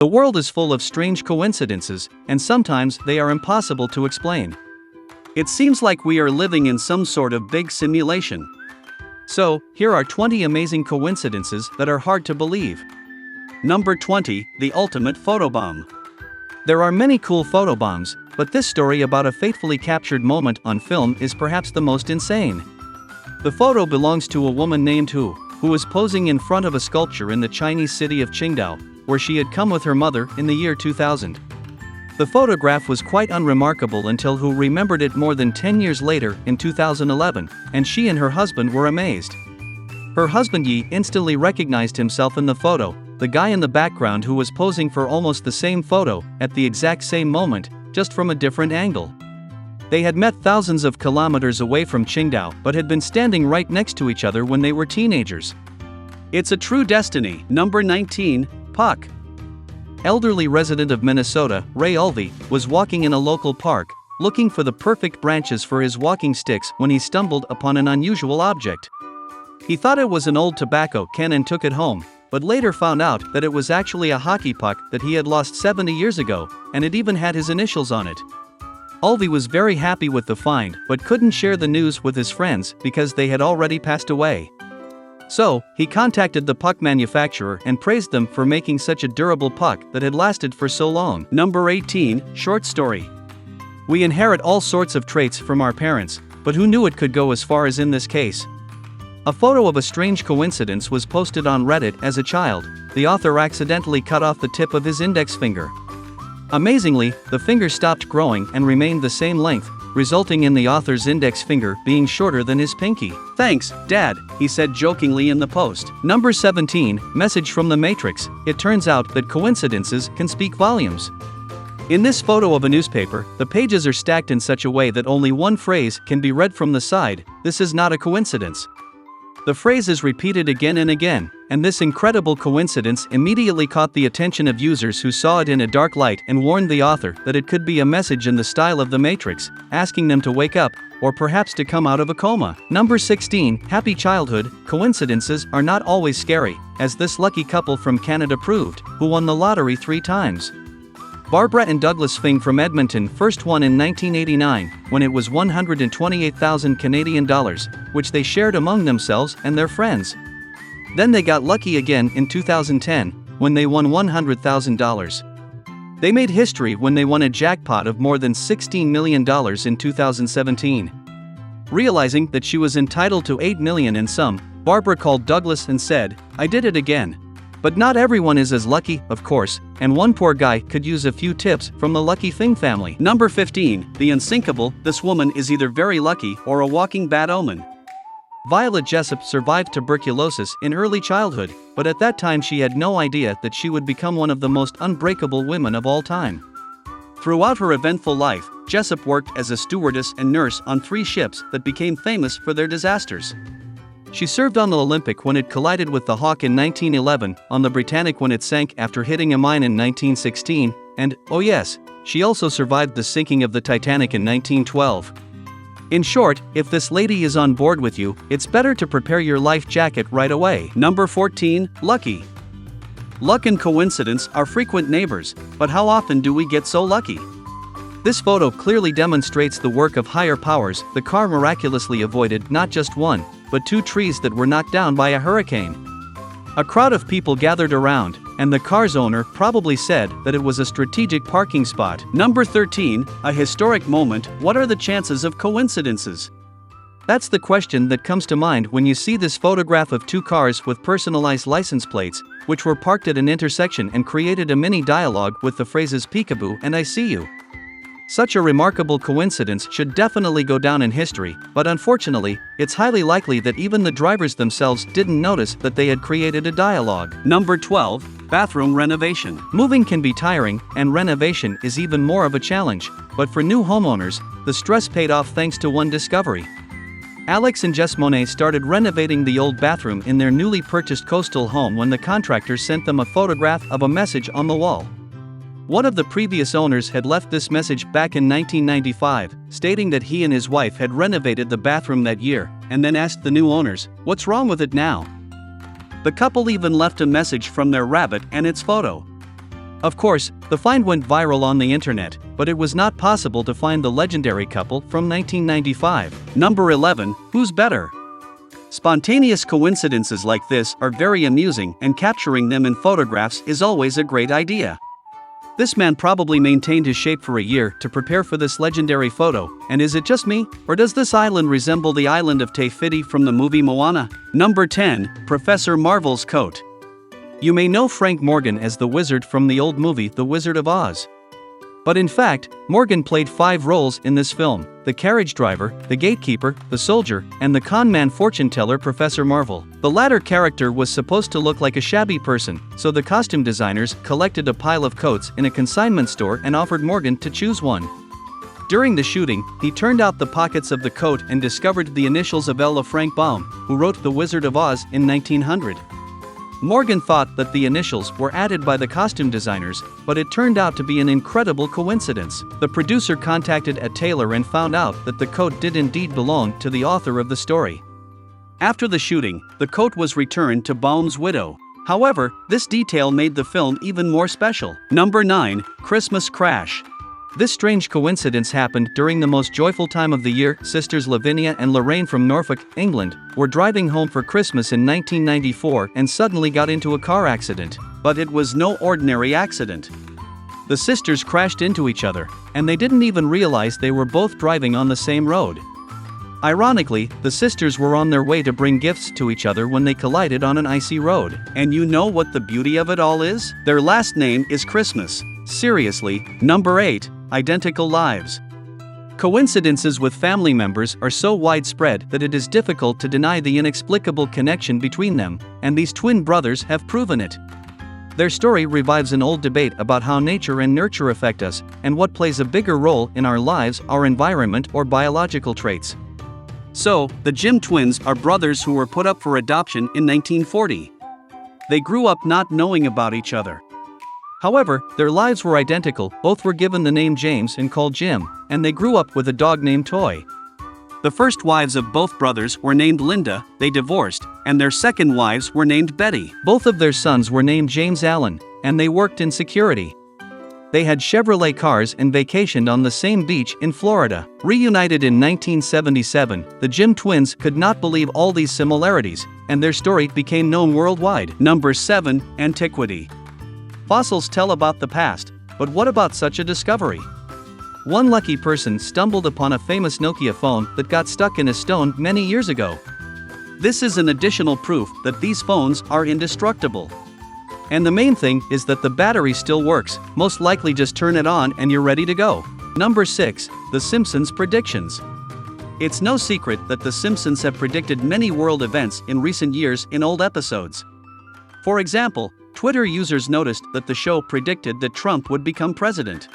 The world is full of strange coincidences, and sometimes they are impossible to explain. It seems like we are living in some sort of big simulation. So, here are 20 amazing coincidences that are hard to believe. Number 20, the ultimate photobomb. There are many cool photobombs, but this story about a faithfully captured moment on film is perhaps the most insane. The photo belongs to a woman named Hu, who was posing in front of a sculpture in the Chinese city of Qingdao, where she had come with her mother in the year 2000. The photograph was quite unremarkable until Hu remembered it more than 10 years later, in 2011, and she and her husband were amazed. Her husband Yi instantly recognized himself in the photo, the guy in the background who was posing for almost the same photo, at the exact same moment, just from a different angle. They had met thousands of kilometers away from Qingdao but had been standing right next to each other when they were teenagers. It's a true destiny. Number 19, Puck. Elderly resident of Minnesota, Ray Ulvey, was walking in a local park, looking for the perfect branches for his walking sticks when he stumbled upon an unusual object. He thought it was an old tobacco can and took it home, but later found out that it was actually a hockey puck that he had lost 70 years ago, and it even had his initials on it. Ulvey was very happy with the find but couldn't share the news with his friends because they had already passed away. So, he contacted the puck manufacturer and praised them for making such a durable puck that had lasted for so long. Number 18, short story. We inherit all sorts of traits from our parents, but who knew it could go as far as in this case? A photo of a strange coincidence was posted on Reddit. As a child, the author accidentally cut off the tip of his index finger. Amazingly, the finger stopped growing and remained the same length, resulting in the author's index finger being shorter than his pinky. "Thanks, Dad," he said jokingly in the post. Number 17, message from the Matrix. It turns out that coincidences can speak volumes. In this photo of a newspaper, the pages are stacked in such a way that only one phrase can be read from the side. This is not a coincidence. The phrase is repeated again and again, and this incredible coincidence immediately caught the attention of users who saw it in a dark light and warned the author that it could be a message in the style of the Matrix, asking them to wake up, or perhaps to come out of a coma. Number 16, happy childhood. Coincidences are not always scary, as this lucky couple from Canada proved, who won the lottery 3 times. Barbara and Douglas Fing from Edmonton first won in 1989, when it was 128,000 Canadian dollars, which they shared among themselves and their friends. Then they got lucky again in 2010, when they won $100,000. They made history when they won a jackpot of more than $16 million in 2017. Realizing that she was entitled to $8 million in sum, Barbara called Douglas and said, "I did it again." But not everyone is as lucky, of course, and one poor guy could use a few tips from the Lucky Fing family. Number 15, the Unsinkable. This woman is either very lucky or a walking bad omen. Violet Jessup survived tuberculosis in early childhood, but at that time she had no idea that she would become one of the most unbreakable women of all time. Throughout her eventful life, Jessup worked as a stewardess and nurse on 3 ships that became famous for their disasters. She served on the Olympic when it collided with the Hawke in 1911, on the Britannic when it sank after hitting a mine in 1916, and, oh yes, she also survived the sinking of the Titanic in 1912. In short, if this lady is on board with you, it's better to prepare your life jacket right away. Number 14, lucky. Luck and coincidence are frequent neighbors, but how often do we get so lucky? This photo clearly demonstrates the work of higher powers. The car miraculously avoided not just 1, but 2 trees that were knocked down by a hurricane. A crowd of people gathered around, and the car's owner probably said that it was a strategic parking spot. Number 13, a historic moment. What are the chances of coincidences? That's the question that comes to mind when you see this photograph of 2 cars with personalized license plates, which were parked at an intersection and created a mini dialogue with the phrases "peekaboo" and "I see you." Such a remarkable coincidence should definitely go down in history, but unfortunately, it's highly likely that even the drivers themselves didn't notice that they had created a dialogue. Number 12, bathroom renovation. Moving can be tiring, and renovation is even more of a challenge, but for new homeowners, the stress paid off thanks to one discovery. Alex and Jess Monet started renovating the old bathroom in their newly purchased coastal home when the contractor sent them a photograph of a message on the wall. One of the previous owners had left this message back in 1995, stating that he and his wife had renovated the bathroom that year, and then asked the new owners, "What's wrong with it now?" The couple even left a message from their rabbit and its photo. Of course, the find went viral on the internet, but it was not possible to find the legendary couple from 1995. Number 11, who's better? Spontaneous coincidences like this are very amusing, and capturing them in photographs is always a great idea. This man probably maintained his shape for a year to prepare for this legendary photo, and is it just me, or does this island resemble the island of Te Fiti from the movie Moana? Number 10, Professor Marvel's coat. You may know Frank Morgan as the wizard from the old movie The Wizard of Oz. But in fact, Morgan played 5 roles in this film: the carriage driver, the gatekeeper, the soldier, and the con-man fortune teller Professor Marvel. The latter character was supposed to look like a shabby person, so the costume designers collected a pile of coats in a consignment store and offered Morgan to choose one. During the shooting, he turned out the pockets of the coat and discovered the initials of Ella Frank Baum, who wrote The Wizard of Oz in 1900. Morgan thought that the initials were added by the costume designers, but it turned out to be an incredible coincidence. The producer contacted a tailor and found out that the coat did indeed belong to the author of the story. After the shooting, the coat was returned to Baum's widow. However, this detail made the film even more special. Number 9, Christmas Crash. This strange coincidence happened during the most joyful time of the year. Sisters Lavinia and Lorraine from Norfolk, England, were driving home for Christmas in 1994 and suddenly got into a car accident. But it was no ordinary accident. The sisters crashed into each other, and they didn't even realize they were both driving on the same road. Ironically, the sisters were on their way to bring gifts to each other when they collided on an icy road. And you know what the beauty of it all is? Their last name is Christmas. Seriously. Number 8, Identical Lives. Coincidences with family members are so widespread that it is difficult to deny the inexplicable connection between them, and these twin brothers have proven it. Their story revives an old debate about how nature and nurture affect us, and what plays a bigger role in our lives, our environment or biological traits. So, the Jim twins are brothers who were put up for adoption in 1940. They grew up not knowing about each other. However, their lives were identical. Both were given the name James and called Jim, and they grew up with a dog named Toy. The first wives of both brothers were named Linda. They divorced, and their second wives were named Betty. Both of their sons were named James Allen, and they worked in security. They had Chevrolet cars and vacationed on the same beach in Florida. Reunited in 1977, the Jim twins could not believe all these similarities, and their story became known worldwide. Number 7, Antiquity. Fossils tell about the past, but what about such a discovery? One lucky person stumbled upon a famous Nokia phone that got stuck in a stone many years ago. This is an additional proof that these phones are indestructible. And the main thing is that the battery still works. Most likely just turn it on and you're ready to go. Number 6, The Simpsons predictions. It's no secret that The Simpsons have predicted many world events in recent years in old episodes. For example, Twitter users noticed that the show predicted that Trump would become president.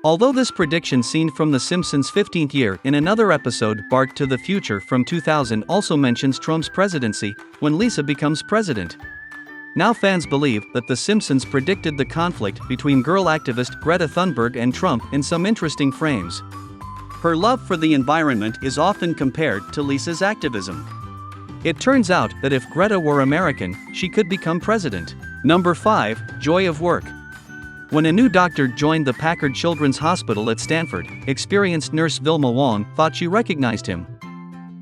Although this prediction seen from The Simpsons' 15th year in another episode, Bart to the Future from 2000, also mentions Trump's presidency when Lisa becomes president. Now fans believe that The Simpsons predicted the conflict between girl activist Greta Thunberg and Trump in some interesting frames. Her love for the environment is often compared to Lisa's activism. It turns out that if Greta were American, she could become president. Number 5, Joy of Work. When a new doctor joined the Packard Children's Hospital at Stanford, experienced nurse Vilma Wong thought she recognized him.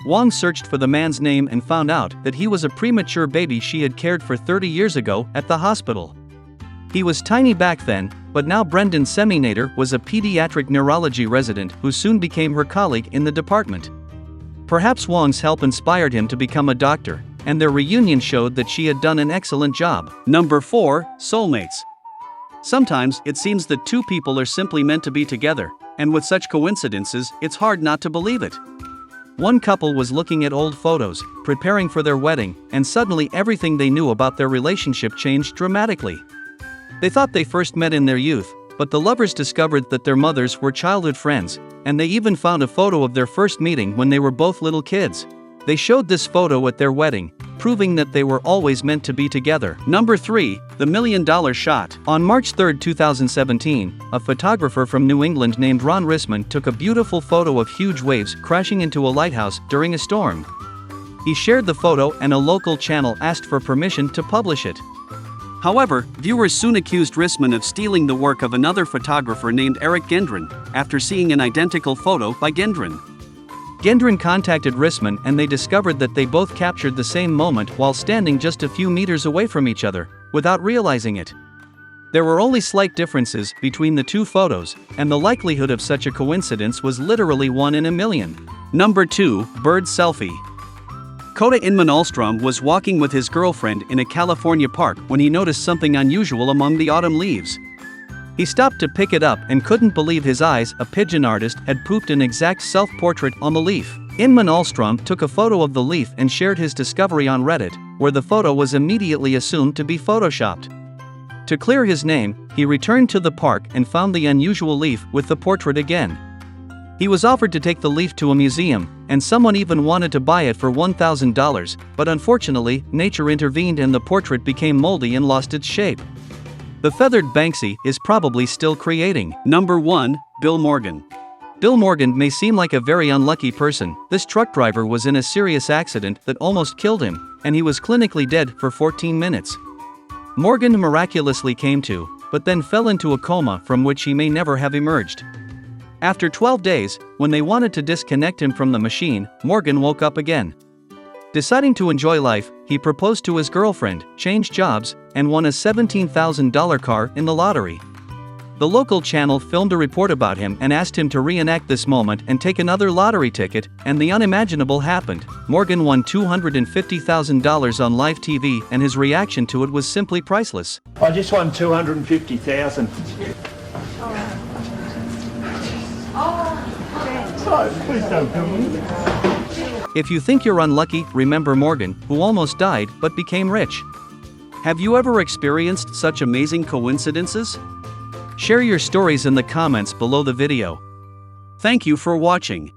Wong searched for the man's name and found out that he was a premature baby she had cared for 30 years ago at the hospital. He was tiny back then, but now Brendan Seminator was a pediatric neurology resident who soon became her colleague in the department. Perhaps Wong's help inspired him to become a doctor, and their reunion showed that she had done an excellent job. Number 4, Soulmates. Sometimes it seems that two people are simply meant to be together, and with such coincidences, it's hard not to believe it. One couple was looking at old photos, preparing for their wedding, and suddenly everything they knew about their relationship changed dramatically. They thought they first met in their youth, but the lovers discovered that their mothers were childhood friends, and they even found a photo of their first meeting when they were both little kids. They showed this photo at their wedding, proving that they were always meant to be together. Number 3, The $1 Million Shot. On March 3, 2017, a photographer from New England named Ron Rissman took a beautiful photo of huge waves crashing into a lighthouse during a storm. He shared the photo and a local channel asked for permission to publish it. However, viewers soon accused Rissman of stealing the work of another photographer named Eric Gendron, after seeing an identical photo by Gendron. Gendron contacted Rissman and they discovered that they both captured the same moment while standing just a few meters away from each other, without realizing it. There were only slight differences between the two photos, and the likelihood of such a coincidence was literally 1 in a million. Number 2, Bird Selfie. Koda Inman Ahlstrom was walking with his girlfriend in a California park when he noticed something unusual among the autumn leaves. He stopped to pick it up and couldn't believe his eyes. A pigeon artist had pooped an exact self-portrait on the leaf. Inman Ahlstrom took a photo of the leaf and shared his discovery on Reddit, where the photo was immediately assumed to be photoshopped. To clear his name, he returned to the park and found the unusual leaf with the portrait again. He was offered to take the leaf to a museum, and someone even wanted to buy it for $1,000, but unfortunately, nature intervened and the portrait became moldy and lost its shape. The feathered Banksy is probably still creating. Number 1, Bill Morgan. Bill Morgan may seem like a very unlucky person. This truck driver was in a serious accident that almost killed him, and he was clinically dead for 14 minutes. Morgan miraculously came to, but then fell into a coma from which he may never have emerged. After 12 days, when they wanted to disconnect him from the machine, Morgan woke up again. Deciding to enjoy life, he proposed to his girlfriend, changed jobs, and won a $17,000 car in the lottery. The local channel filmed a report about him and asked him to reenact this moment and take another lottery ticket, and the unimaginable happened. Morgan won $250,000 on live TV, and his reaction to it was simply priceless. I just won $250,000. Oh, please don't kill me. If you think you're unlucky, remember Morgan, who almost died but became rich. Have you ever experienced such amazing coincidences? Share your stories in the comments below the video. Thank you for watching.